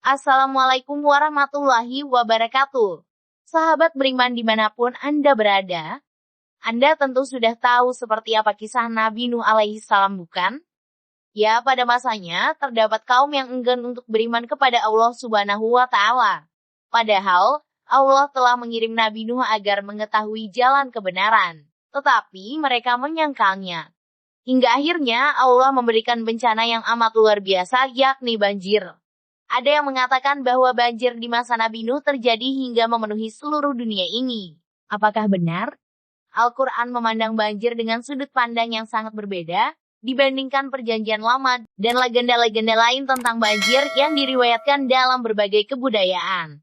Assalamualaikum warahmatullahi wabarakatuh. Sahabat beriman dimanapun Anda berada, Anda tentu sudah tahu seperti apa kisah Nabi Nuh alaihi salam, bukan? Ya, pada masanya terdapat kaum yang enggan untuk beriman kepada Allah Subhanahu wa Ta'ala. Padahal Allah telah mengirim Nabi Nuh agar mengetahui jalan kebenaran, tetapi mereka menyangkalnya. Hingga akhirnya Allah memberikan bencana yang amat luar biasa, yakni banjir. Ada yang mengatakan bahwa banjir di masa Nabi Nuh terjadi hingga memenuhi seluruh dunia ini. Apakah benar? Al-Quran memandang banjir dengan sudut pandang yang sangat berbeda dibandingkan Perjanjian Lama dan legenda-legenda lain tentang banjir yang diriwayatkan dalam berbagai kebudayaan.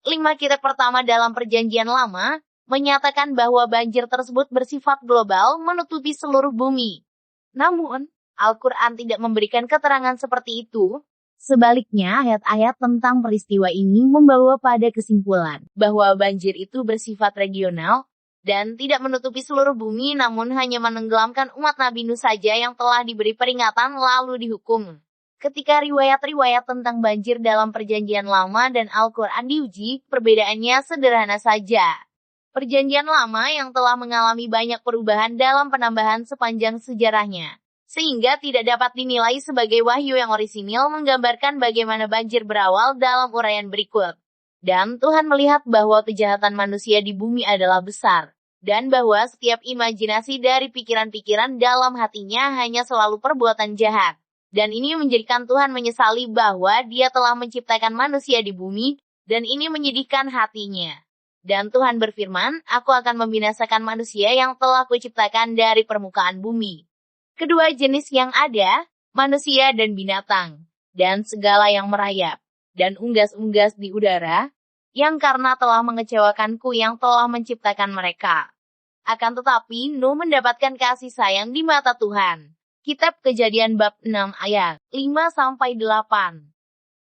5 kitab pertama dalam Perjanjian Lama menyatakan bahwa banjir tersebut bersifat global menutupi seluruh bumi. Namun, Al-Quran tidak memberikan keterangan seperti itu. Sebaliknya, ayat-ayat tentang peristiwa ini membawa pada kesimpulan bahwa banjir itu bersifat regional dan tidak menutupi seluruh bumi, namun hanya menenggelamkan umat Nabi Nuh saja yang telah diberi peringatan lalu dihukum. Ketika riwayat-riwayat tentang banjir dalam Perjanjian Lama dan Al-Quran diuji, perbedaannya sederhana saja. Perjanjian Lama yang telah mengalami banyak perubahan dalam penambahan sepanjang sejarahnya, sehingga tidak dapat dinilai sebagai wahyu yang orisinil menggambarkan bagaimana banjir berawal dalam uraian berikut. Dan Tuhan melihat bahwa kejahatan manusia di bumi adalah besar, dan bahwa setiap imajinasi dari pikiran-pikiran dalam hatinya hanya selalu perbuatan jahat. Dan ini menjadikan Tuhan menyesali bahwa Dia telah menciptakan manusia di bumi, dan ini menyedihkan hatinya. Dan Tuhan berfirman, "Aku akan membinasakan manusia yang telah Kuciptakan dari permukaan bumi." Kedua jenis yang ada, manusia dan binatang, dan segala yang merayap, dan unggas-unggas di udara, yang karena telah mengecewakanku yang telah menciptakan mereka. Akan tetapi, Nuh mendapatkan kasih sayang di mata Tuhan. Kitab Kejadian bab 6 ayat 5-8.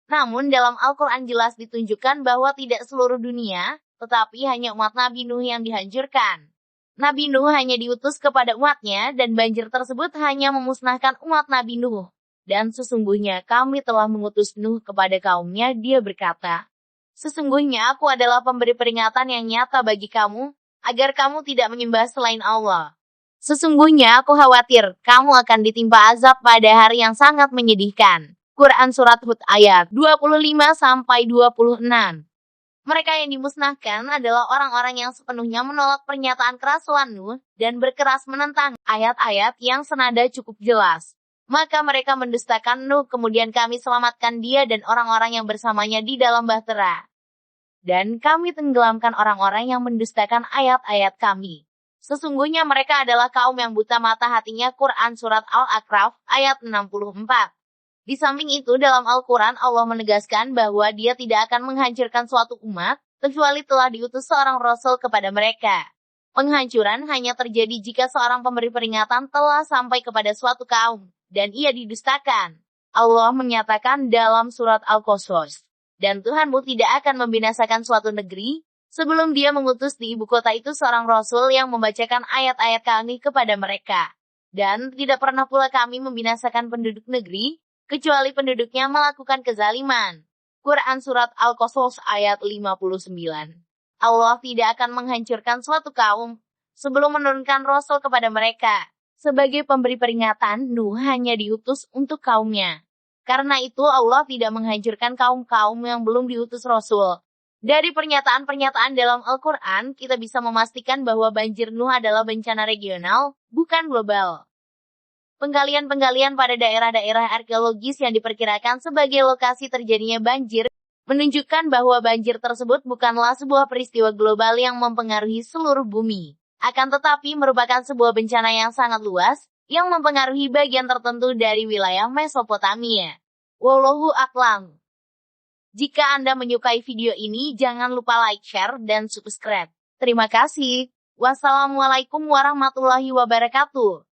Namun dalam Al-Quran jelas ditunjukkan bahwa tidak seluruh dunia, tetapi hanya umat Nabi Nuh yang dihancurkan. Nabi Nuh hanya diutus kepada umatnya dan banjir tersebut hanya memusnahkan umat Nabi Nuh. Dan sesungguhnya kami telah mengutus Nuh kepada kaumnya, dia berkata, "Sesungguhnya aku adalah pemberi peringatan yang nyata bagi kamu, agar kamu tidak menyembah selain Allah. Sesungguhnya aku khawatir kamu akan ditimpa azab pada hari yang sangat menyedihkan." Quran Surat Hud ayat 25-26. Mereka yang dimusnahkan adalah orang-orang yang sepenuhnya menolak pernyataan kerasulan Nuh dan berkeras menentang ayat-ayat yang senada cukup jelas. Maka mereka mendustakan Nuh, kemudian kami selamatkan dia dan orang-orang yang bersamanya di dalam bahtera. Dan kami tenggelamkan orang-orang yang mendustakan ayat-ayat kami. Sesungguhnya mereka adalah kaum yang buta mata hatinya. Quran Surat Al-A'raf ayat 64. Di samping itu dalam Al-Quran Allah menegaskan bahwa Dia tidak akan menghancurkan suatu umat, kecuali telah diutus seorang Rasul kepada mereka. Penghancuran hanya terjadi jika seorang pemberi peringatan telah sampai kepada suatu kaum, dan ia didustakan. Allah menyatakan dalam surat Al-Qasas, "Dan Tuhanmu tidak akan membinasakan suatu negeri, sebelum Dia mengutus di ibu kota itu seorang Rasul yang membacakan ayat-ayat Kami kepada mereka. Dan tidak pernah pula Kami membinasakan penduduk negeri, kecuali penduduknya melakukan kezaliman." Quran Surat Al-Qasas ayat 59. Allah tidak akan menghancurkan suatu kaum sebelum menurunkan Rasul kepada mereka. Sebagai pemberi peringatan, Nuh hanya diutus untuk kaumnya. Karena itu Allah tidak menghancurkan kaum-kaum yang belum diutus Rasul. Dari pernyataan-pernyataan dalam Al-Quran, kita bisa memastikan bahwa banjir Nuh adalah bencana regional, bukan global. Penggalian-penggalian pada daerah-daerah arkeologis yang diperkirakan sebagai lokasi terjadinya banjir menunjukkan bahwa banjir tersebut bukanlah sebuah peristiwa global yang mempengaruhi seluruh bumi, akan tetapi merupakan sebuah bencana yang sangat luas yang mempengaruhi bagian tertentu dari wilayah Mesopotamia. Wallahu a'lam. Jika Anda menyukai video ini, jangan lupa like, share, dan subscribe. Terima kasih. Wassalamualaikum warahmatullahi wabarakatuh.